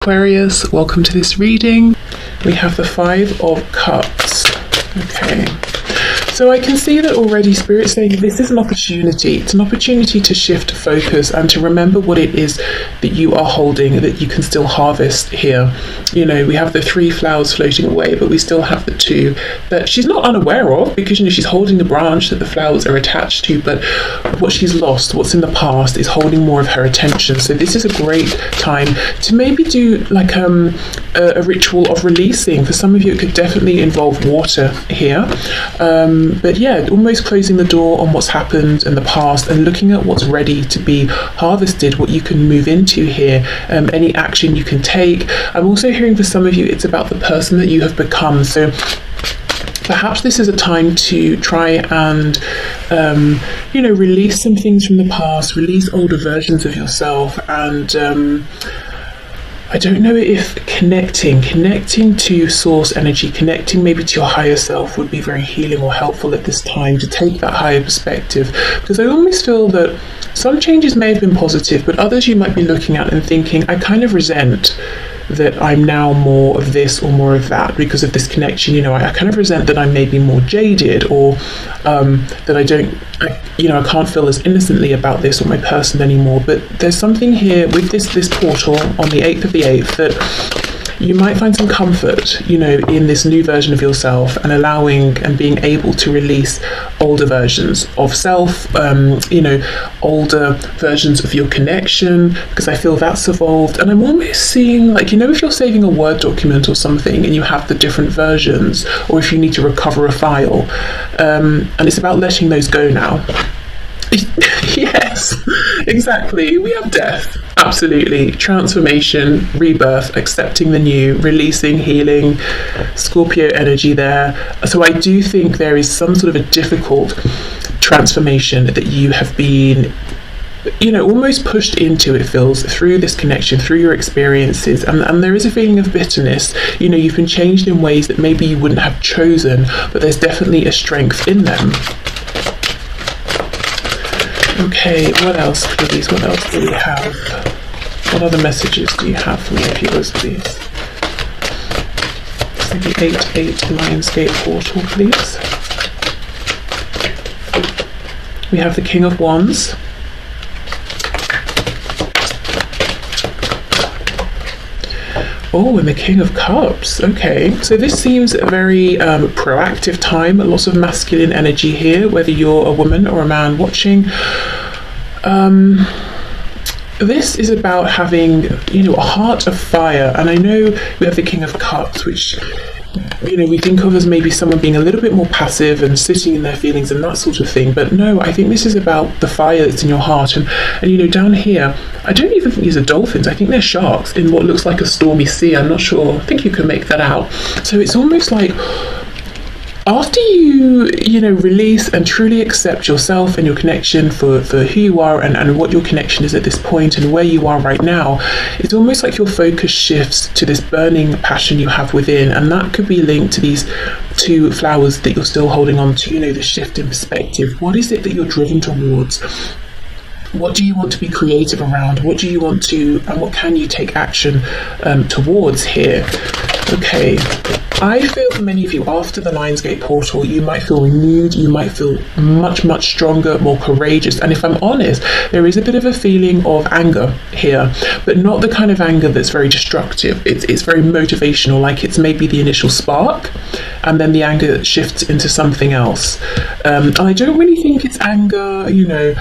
Aquarius, welcome to this reading. We have the Five of Cups. Okay. So I can see that already Spirit's saying this is an opportunity. It's an opportunity to shift focus and to remember what it is that you are holding, that you can still harvest here. You know, we have the 3 flowers floating away, but we still have the 2 that she's not unaware of, because, you know, she's holding the branch that the flowers are attached to, but what she's lost, what's in the past, is holding more of her attention. So this is a great time to maybe do like a ritual of releasing. For some of you, it could definitely involve water here. But yeah, almost closing the door on what's happened in the past and looking at what's ready to be harvested, what you can move into here, any action you can take. I'm also hearing for some of you, it's about the person that you have become. So perhaps this is a time to try and, release some things from the past, release older versions of yourself, and I don't know if connecting to source energy, connecting maybe to your higher self would be very healing or helpful at this time, to take that higher perspective, because I almost feel that some changes may have been positive, but others you might be looking at and thinking, I kind of resent that I'm now more of this or more of that because of this connection. You know, I kind of resent that I'm maybe more jaded, or that I can't feel as innocently about this or my person anymore. But there's something here with this portal on the 8th of the 8th that you might find some comfort, you know, in this new version of yourself, and allowing and being able to release older versions of self, older versions of your connection, because I feel that's evolved. And I'm almost seeing, like, you know, if you're saving a Word document or something and you have the different versions, or if you need to recover a file, and it's about letting those go now. Yes, exactly. We have death, absolutely. Transformation, rebirth, accepting the new, releasing, healing, Scorpio energy there. So I do think there is some sort of a difficult transformation that you have been, you know, almost pushed into, it feels, through this connection, through your experiences, and there is a feeling of bitterness. You know, you've been changed in ways that maybe you wouldn't have chosen, but there's definitely a strength in them. Okay, what else, please? What else do we have? What other messages do you have for me, viewers, please? So the 8-8 Lionsgate portal, please. We have the King of Wands. Oh, and the King of Cups. Okay, so this seems a very proactive time. Lots of masculine energy here, whether you're a woman or a man watching. This is about having, you know, a heart of fire. And I know we have the King of Cups, which, you know, we think of as maybe someone being a little bit more passive and sitting in their feelings and that sort of thing. But no, I think this is about the fire that's in your heart. And you know, down here, I don't even think these are dolphins. I think they're sharks in what looks like a stormy sea. I'm not sure. I think you can make that out. So it's almost like after you know, release and truly accept yourself and your connection for who you are and what your connection is at this point and where you are right now, it's almost like your focus shifts to this burning passion you have within, and that could be linked to these 2 flowers that you're still holding on to. You know, the shift in perspective. What is it that you're driven towards? What do you want to be creative around? What do you want to, and what can you take action towards here? Okay, I feel for many of you, after the Lionsgate portal, you might feel renewed, you might feel much, much stronger, more courageous. And if I'm honest, there is a bit of a feeling of anger here, but not the kind of anger that's very destructive. It's very motivational, like it's maybe the initial spark, and then the anger shifts into something else. And I don't really think it's anger, you know.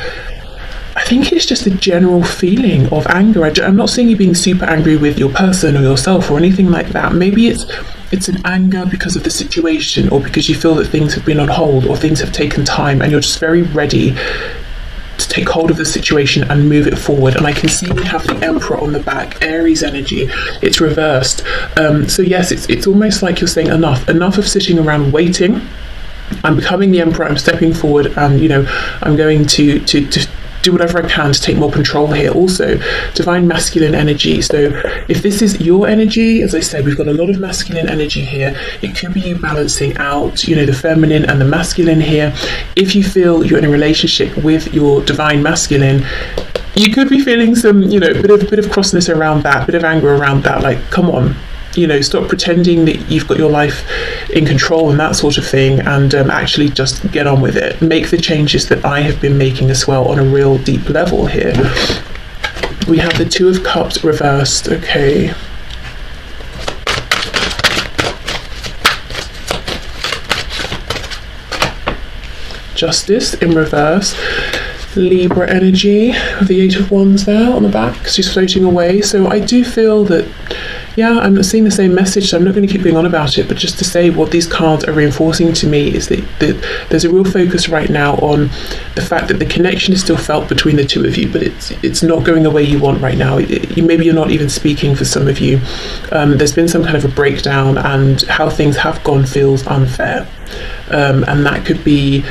I think it's just a general feeling of anger. I'm not seeing you being super angry with your person or yourself or anything like that. Maybe it's an anger because of the situation, or because you feel that things have been on hold or things have taken time, and you're just very ready to take hold of the situation and move it forward. And I can see we have the Emperor on the back, Aries energy. It's reversed. So yes, it's almost like you're saying enough of sitting around waiting. I'm becoming the Emperor. I'm stepping forward, and you know, I'm going to do whatever I can to take more control here. Also, divine masculine energy. So if this is your energy, as I said, we've got a lot of masculine energy here. It could be you balancing out, you know, the feminine and the masculine here. If you feel you're in a relationship with your divine masculine, you could be feeling some, bit of crossness around that, bit of anger around that. Like, come on, stop pretending that you've got your life in control and that sort of thing, and actually just get on with it. Make the changes that I have been making as well on a real deep level here. We have the Two of Cups reversed. Okay. Justice in reverse. Libra energy with the Eight of Wands there on the back. She's floating away. So I do feel that, yeah, I'm seeing the same message, so I'm not going to keep going on about it, but just to say what these cards are reinforcing to me is that there's a real focus right now on the fact that the connection is still felt between the two of you, but it's not going the way you want right now. Maybe you're not even speaking for some of you. There's been some kind of a breakdown, and how things have gone feels unfair. And that could be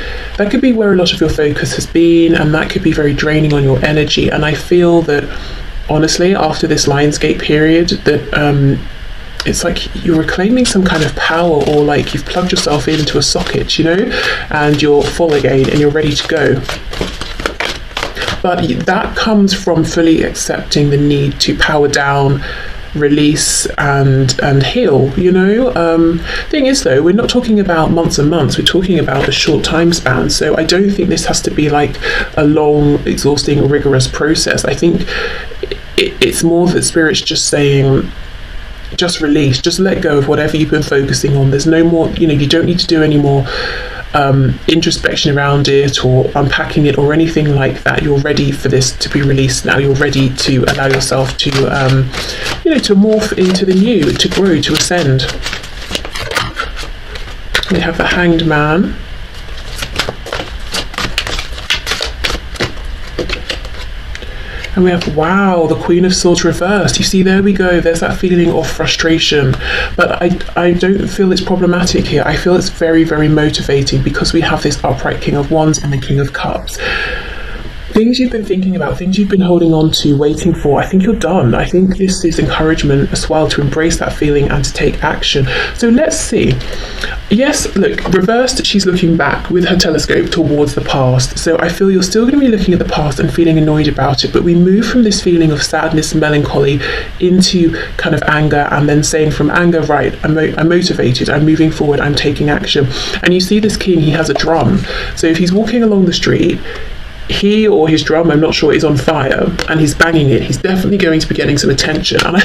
where a lot of your focus has been, and that could be very draining on your energy. And I feel that, honestly, after this Lionsgate period, that it's like you're reclaiming some kind of power, or like you've plugged yourself into a socket, and you're full again and you're ready to go. But that comes from fully accepting the need to power down, release and heal. Thing is, though, we're not talking about months and months, we're talking about a short time span. So I don't think this has to be like a long, exhausting, rigorous process. I think it's more that Spirit's just saying, just release, just let go of whatever you've been focusing on. There's no more, you don't need to do any more introspection around it or unpacking it or anything like that. You're ready for this to be released now. You're ready to allow yourself to to morph into the new, to grow, to ascend. We have the Hanged Man. And we have, wow, the Queen of Swords reversed. You see, there we go. There's that feeling of frustration. But I don't feel it's problematic here. I feel it's very, very motivating, because we have this upright King of Wands and the King of Cups. Things you've been thinking about, things you've been holding on to, waiting for, I think you're done. I think this is encouragement as well to embrace that feeling and to take action. So let's see. Yes, look, reversed, she's looking back with her telescope towards the past. So I feel you're still going to be looking at the past and feeling annoyed about it, but we move from this feeling of sadness, melancholy, into kind of anger, and then saying from anger, right, I'm motivated, I'm moving forward, I'm taking action. And you see this king, he has a drum. So if he's walking along the street, he or his drum, I'm not sure, is on fire and he's banging it, he's definitely going to be getting some attention. And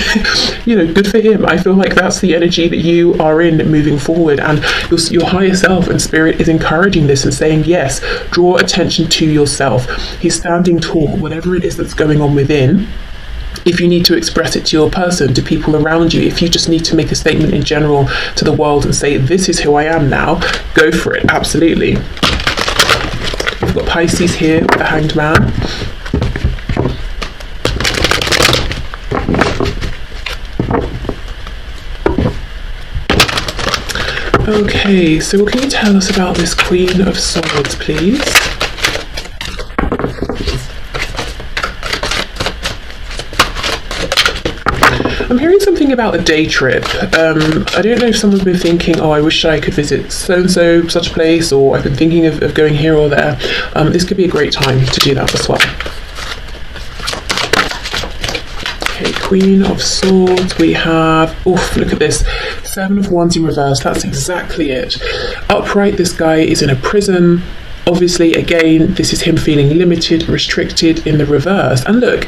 good for him. I feel like that's the energy that you are in moving forward, and your higher self and Spirit is encouraging this and saying, yes, draw attention to yourself. He's standing tall, whatever it is that's going on within. If you need to express it to your person, to people around you, if you just need to make a statement in general to the world and say, this is who I am now, go for it, absolutely. We've got Pisces here with the Hanged Man. Okay, so what can you tell us about this Queen of Swords, please? I'm hearing something about a day trip. I don't know if someone's been thinking, oh, I wish I could visit so-and-so, such a place, or I've been thinking of going here or there. This could be a great time to do that as well. Okay, Queen of Swords, we have, oof, look at this. Seven of Wands in reverse, that's exactly it. Upright, this guy is in a prison. Obviously, again, this is him feeling limited, restricted in the reverse. And look,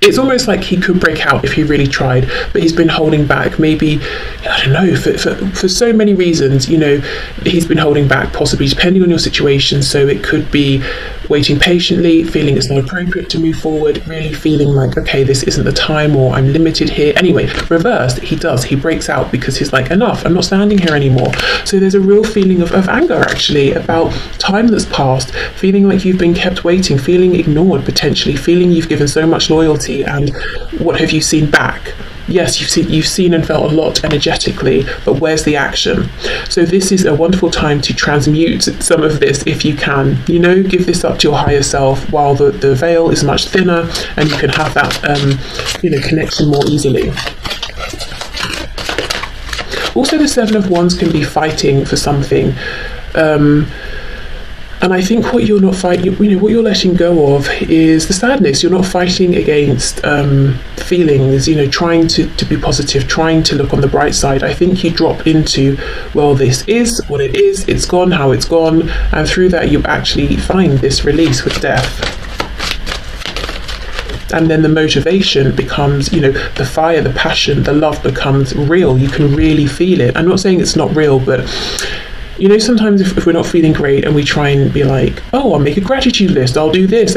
it's almost like he could break out if he really tried, but he's been holding back. Maybe, I don't know, for so many reasons, he's been holding back, possibly depending on your situation. So it could be waiting patiently, feeling it's not appropriate to move forward, really feeling like, okay, this isn't the time, or I'm limited here. Anyway, reversed, he breaks out because he's like, enough, I'm not standing here anymore. So there's a real feeling of anger, actually, about time that's passed, feeling like you've been kept waiting, feeling ignored, potentially, feeling you've given so much loyalty, and what have you seen back? Yes, you've seen and felt a lot energetically, but where's the action? So this is a wonderful time to transmute some of this if you can. Give this up to your higher self while the veil is much thinner, and you can have that connection more easily. Also, the Seven of Wands can be fighting for something. And I think what you're not fighting, what you're letting go of is the sadness. You're not fighting against feelings, trying to be positive, trying to look on the bright side. I think you drop into, well, this is what it is, it's gone how it's gone, and through that you actually find this release with death. And then the motivation becomes, the fire, the passion, the love becomes real. You can really feel it. I'm not saying it's not real, but sometimes if we're not feeling great and we try and be like, oh, I'll make a gratitude list, I'll do this,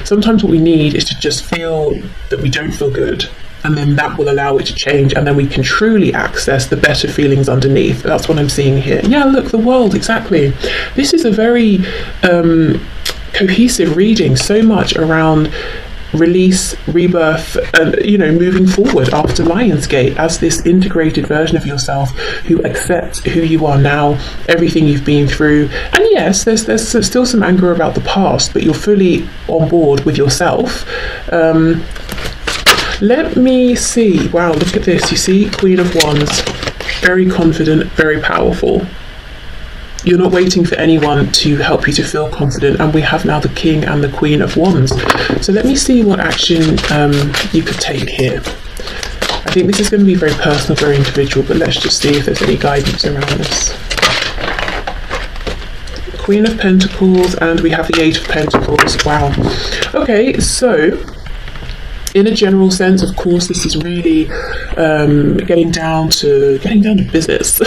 sometimes what we need is to just feel that we don't feel good. And then that will allow it to change, and then we can truly access the better feelings underneath. That's what I'm seeing here. Yeah, look, the world, exactly. This is a very cohesive reading, so much around release, rebirth, and moving forward after Lionsgate as this integrated version of yourself who accepts who you are now, everything you've been through. And yes, there's still some anger about the past, but you're fully on board with yourself. Let me see. Wow, look at this. You see, Queen of Wands, very confident, very powerful. You're not waiting for anyone to help you to feel confident, and we have now the King and the Queen of Wands. So let me see what action you could take here. I think this is going to be very personal, very individual, but let's just see if there's any guidance around this. Queen of Pentacles, and we have the Eight of Pentacles. Wow. Okay, so in a general sense, of course, this is really getting down to business.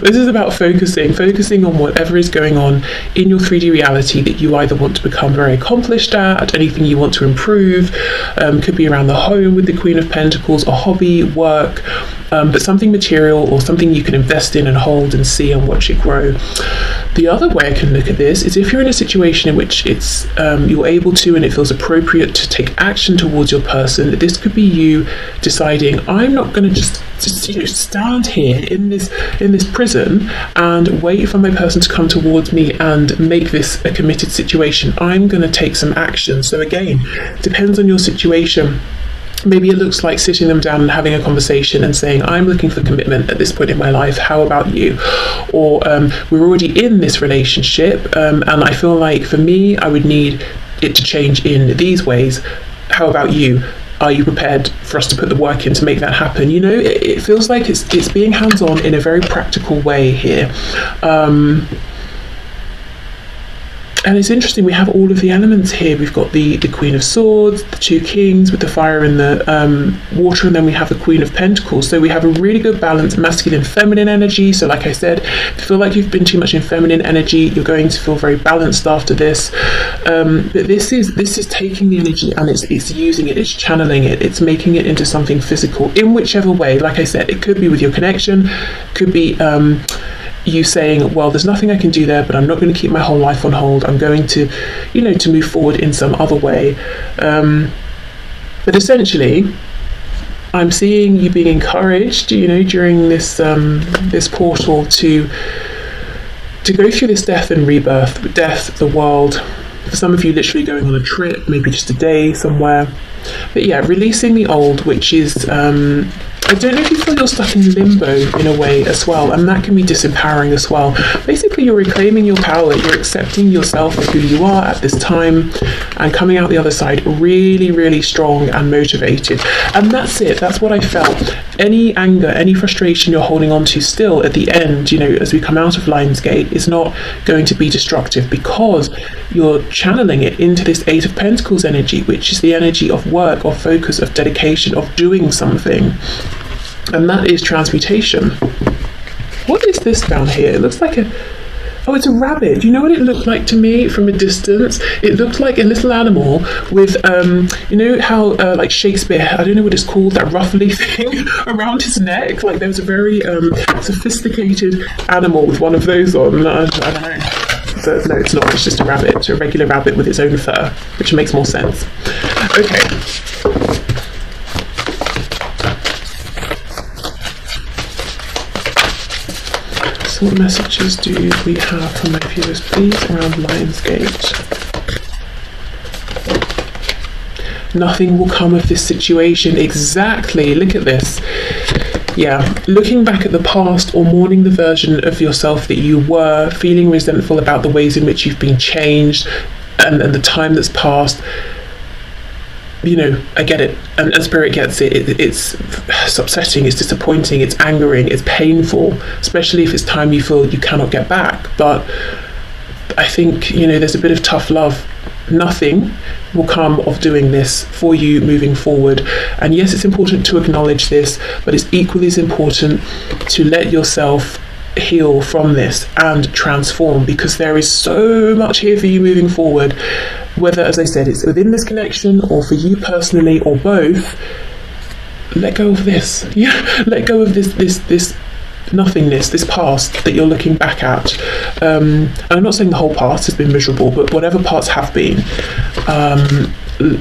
This is about focusing on whatever is going on in your 3D reality that you either want to become very accomplished at, anything you want to improve, could be around the home with the Queen of Pentacles, a hobby, work, but something material or something you can invest in and hold and see and watch it grow. The other way I can look at this is if you're in a situation in which it's you're able to and it feels appropriate to take action towards your person. This could be you deciding, I'm not going to just stand here in this prison and wait for my person to come towards me and make this a committed situation. I'm going to take some action. So again, depends on your situation. Maybe it looks like sitting them down and having a conversation and saying, I'm looking for commitment at this point in my life. How about you? Or we're already in this relationship and I feel like for me, I would need it to change in these ways. How about you? Are you prepared for us to put the work in to make that happen? It feels like it's being hands-on in a very practical way here. And it's interesting, we have all of the elements here. We've got the Queen of Swords, the two Kings with the fire and the water, and then we have the Queen of Pentacles. So we have a really good balance, masculine, feminine energy. So like I said, if you feel like you've been too much in feminine energy, you're going to feel very balanced after this. But this is taking the energy and it's using it, it's channeling it, it's making it into something physical in whichever way. Like I said, it could be with your connection, could be you saying, well, there's nothing I can do there, but I'm not going to keep my whole life on hold. I'm going to, to move forward in some other way. But essentially, I'm seeing you being encouraged, during this this portal to go through this death and rebirth, death, the world. For some of you, literally going on a trip, maybe just a day somewhere. But yeah, releasing the old, which is I don't know if you feel you're stuck in limbo in a way as well, and that can be disempowering as well. Basically, you're reclaiming your power, you're accepting yourself for who you are at this time, and coming out the other side really, really strong and motivated. And that's it, that's what I felt. Any anger, any frustration you're holding on to still at the end, as we come out of Lionsgate, is not going to be destructive because you're channeling it into this Eight of Pentacles energy, which is the energy of work, of focus, of dedication, of doing something. And that is transmutation. What is this down here? It looks like it's a rabbit. Do you know what it looked like to me from a distance? It looked like a little animal with, how like Shakespeare, I don't know what it's called, that ruffly thing around his neck. Like there was a very sophisticated animal with one of those on. I don't know. So, no, it's not. It's just a rabbit, a regular rabbit with its own fur, which makes more sense. Okay. So what messages do we have from my viewers, please, around Lionsgate? Nothing will come of this situation. Exactly. Look at this. Yeah, looking back at the past or mourning the version of yourself that you were, feeling resentful about the ways in which you've been changed and the time that's passed. You know, I get it, and Spirit gets it. It's upsetting, it's disappointing, it's angering, it's painful, especially if it's time you feel you cannot get back. But I think, you know, there's a bit of tough love. Nothing will come of doing this for you moving forward. And yes, it's important to acknowledge this, but it's equally as important to let yourself heal from this and transform, because there is so much here for you moving forward, whether, as I said, it's within this connection or for you personally or both. Let go of this. Yeah, let go of this nothingness, this past that you're looking back at. And I'm not saying the whole past has been miserable, but whatever parts have been,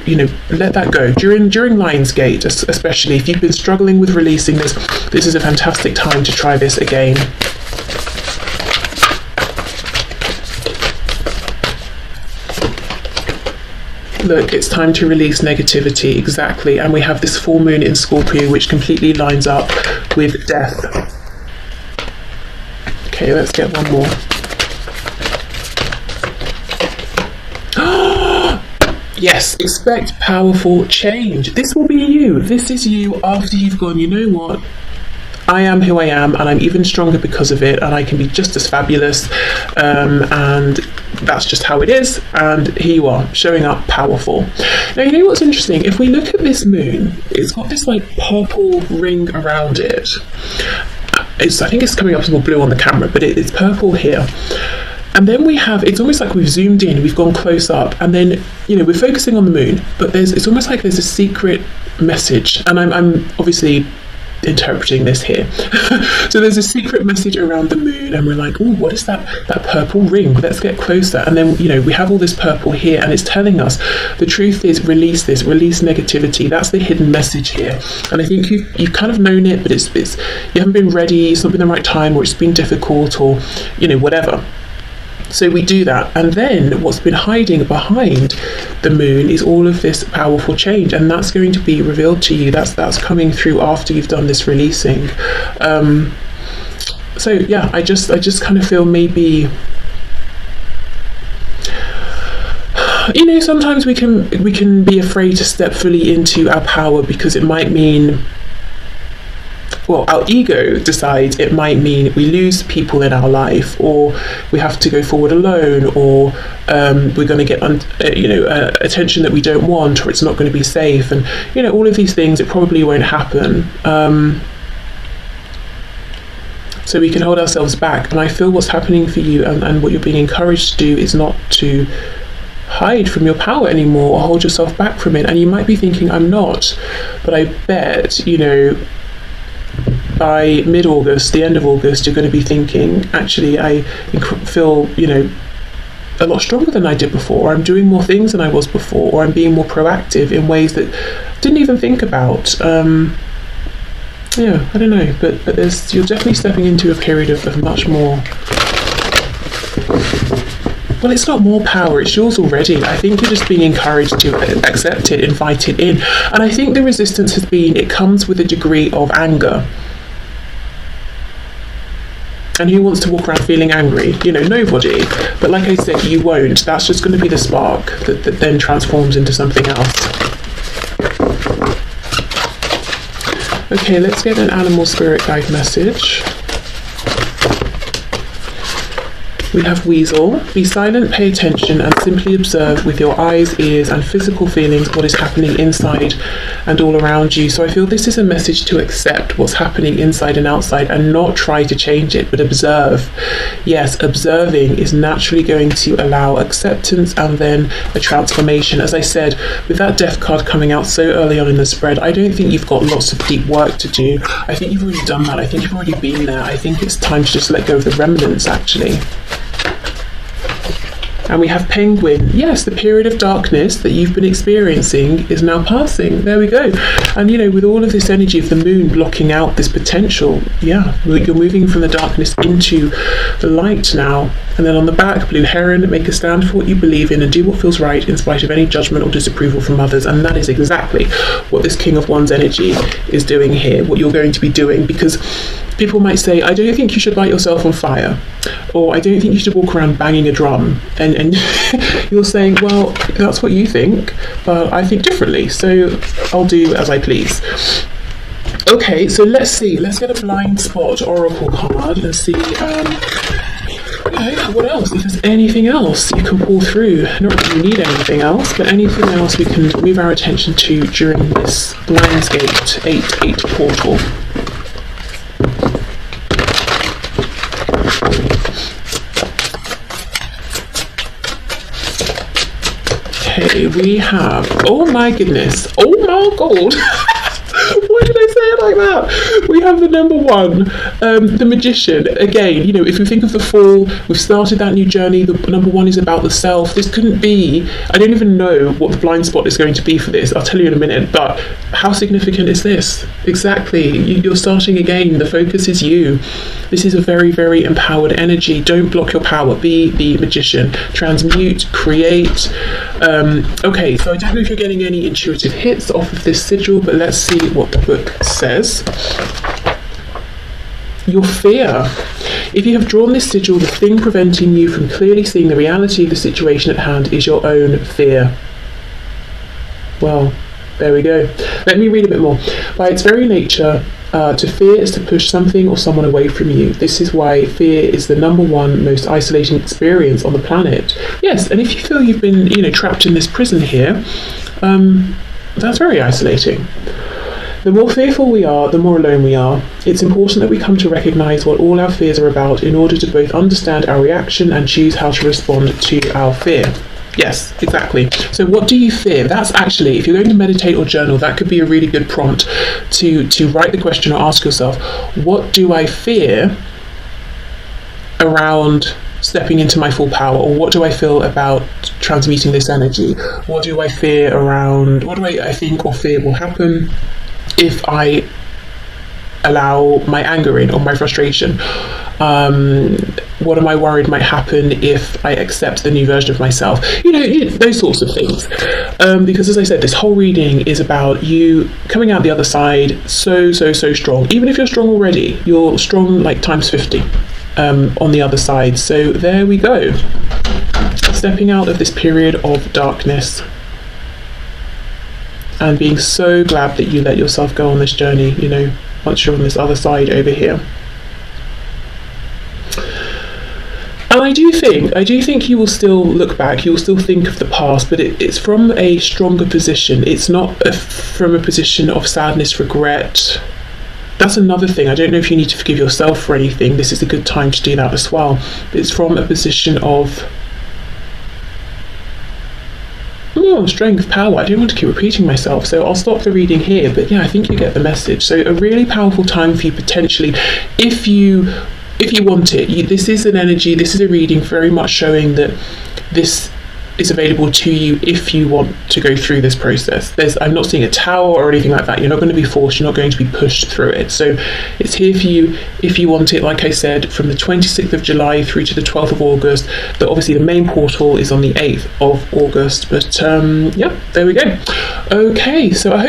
you know, let that go. During Lionsgate, especially if you've been struggling with releasing this is a fantastic time to try this again. Look, it's time to release negativity, exactly. And we have this full moon in Scorpio, which completely lines up with death. Okay, let's get one more. Yes, expect powerful change. This will be you. This is you after you've gone, you know what? I am who I am, and I'm even stronger because of it, and I can be just as fabulous, and that's just how it is. And here you are, showing up powerful. Now, you know what's interesting? If we look at this moon, it's got this like purple ring around it. I think it's coming up as more blue on the camera, but it's purple here. And then we have, it's almost like we've zoomed in, we've gone close up, and then, you know, we're focusing on the moon, but it's almost like there's a secret message. And I'm obviously interpreting this here. So there's a secret message around the moon, and we're like, oh, what is that purple ring? Let's get closer. And then, you know, we have all this purple here, and it's telling us the truth is release this, release negativity. That's the hidden message here. And I think you've kind of known it, but it's you haven't been ready, it's not been the right time, or it's been difficult, or, you know, whatever. So we do that, and then what's been hiding behind the moon is all of this powerful change, and that's going to be revealed to you. That's coming through after you've done this releasing. So yeah, I just kind of feel maybe, you know, sometimes we can be afraid to step fully into our power because it might mean, well, our ego decides it might mean we lose people in our life, or we have to go forward alone, or we're going to get attention that we don't want, or it's not going to be safe, and, you know, all of these things, it probably won't happen. So we can hold ourselves back, and I feel what's happening for you and what you're being encouraged to do is not to hide from your power anymore or hold yourself back from it. And you might be thinking, I'm not, but I bet, you know, by mid-August, the end of August, you're going to be thinking, actually, I feel, you know, a lot stronger than I did before, or I'm doing more things than I was before, or I'm being more proactive in ways that I didn't even think about. Yeah, I don't know, but you're definitely stepping into a period of much more, well, it's not more power, it's yours already. I think you're just being encouraged to accept it, invite it in. And I think the resistance has been, it comes with a degree of anger. And who wants to walk around feeling angry? You know, nobody. But like I said, you won't. That's just going to be the spark that then transforms into something else. Okay, let's get an animal spirit guide message. We have Weasel. Be silent, pay attention, and simply observe with your eyes, ears, and physical feelings what is happening inside and all around you. So I feel this is a message to accept what's happening inside and outside and not try to change it, but observe. Yes, observing is naturally going to allow acceptance and then a transformation. As I said, with that Death card coming out so early on in the spread, I don't think you've got lots of deep work to do. I think you've already done that. I think you've already been there. I think it's time to just let go of the remnants, actually. And we have Penguin. Yes, the period of darkness that you've been experiencing is now passing. There we go. And, with all of this energy of the moon blocking out this potential, you're moving from the darkness into the light now. And then on the back, Blue Heron, make a stand for what you believe in and do what feels right in spite of any judgment or disapproval from others. And that is exactly what this King of Wands energy is doing here, what you're going to be doing, because people might say, I don't think you should light yourself on fire, or I don't think you should walk around banging a drum. And you're saying, well, that's what you think, but I think differently, so I'll do as I please. Okay, so let's see. Let's get a blind spot oracle card and see what else? If there's anything else you can pull through. Not that you need anything else, but anything else we can move our attention to during this Lionsgate 8/8 portal. Okay, we have, oh my goodness, oh my god. Why did I say it like that? We have the number one, the Magician. Again, if we think of the Fall, we've started that new journey. The number one is about the self. This couldn't be, I don't even know what the blind spot is going to be for this. I'll tell you in a minute, but how significant is this? Exactly. You're starting again. The focus is you. This is a very, very empowered energy. Don't block your power. Be the Magician. Transmute, create. Okay, so I don't know if you're getting any intuitive hits off of this sigil, but let's see what the book says. Your fear. If you have drawn this sigil, the thing preventing you from clearly seeing the reality of the situation at hand is your own fear. Well, there we go. Let me read a bit more. By its very nature, to fear is to push something or someone away from you. This is why fear is the number one most isolating experience on the planet. Yes, and if you feel you've been, trapped in this prison here, that's very isolating. The more fearful we are, the more alone we are. It's important that we come to recognise what all our fears are about in order to both understand our reaction and choose how to respond to our fear. Yes, exactly. So what do you fear? That's actually, if you're going to meditate or journal, that could be a really good prompt to write the question or ask yourself, what do I fear around stepping into my full power? Or what do I feel about transmuting this energy? What do I fear around, what do I think or fear will happen if I allow my anger in or my frustration? What am I worried might happen if I accept the new version of myself? Those sorts of things. Because as I said, this whole reading is about you coming out the other side so strong. Even if you're strong already, you're strong like times 50 on the other side. So there we go. Stepping out of this period of darkness and being so glad that you let yourself go on this journey, once you're on this other side over here. And I do think you will still look back, you will still think of the past, but it's from a stronger position. It's not from a position of sadness, regret. That's another thing. I don't know if you need to forgive yourself for anything. This is a good time to do that as well. But it's from a position of strength, power. I don't want to keep repeating myself, so I'll stop the reading here, but I think you get the message. So a really powerful time for you potentially, if you want it. This is an energy, this is a reading very much showing that this is available to you if you want to go through this process. I'm not seeing a tower or anything like that. You're not going to be forced, you're not going to be pushed through it. So it's here for you if you want it, like I said, from the 26th of July through to the 12th of August. But obviously the main portal is on the 8th of August. But there we go. Okay, so I hope